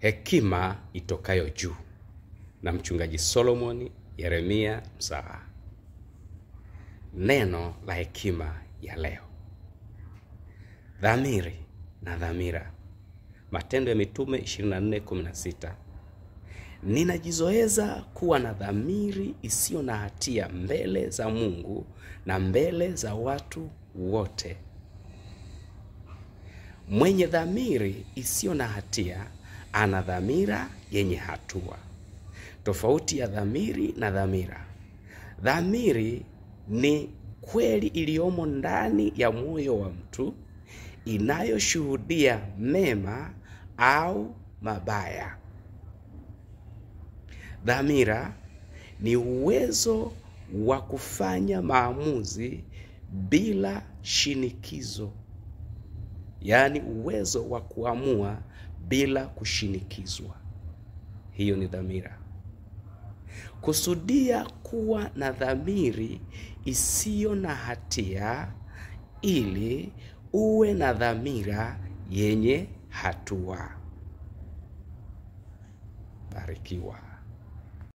Hekima itokayo juu, na mchungaji Solomon Yeremia Msawa. Neno la hekima ya leo. Dhamiri na dhamira. Matendo ya Mitume 24:16. Ninajizoeza kuwa na dhamiri isiyo na hatia mbele za Mungu na mbele za watu wote. Mwenye dhamiri isiyo na hatia ana dhamira yenye hatua. Tofauti ya dhamiri na dhamira. Dhamiri ni kweli iliyomo ndani ya moyo wa mtu inayoshuhudia mema au mabaya. Dhamira ni uwezo wa kufanya maamuzi bila shinikizo. Yaani uwezo wa kuamua bila kushinikizwa. Hiyo ni dhamira. Kusudia kuwa na dhamiri isiyo na hatia ili uwe na dhamira yenye hatua. Barikiwa.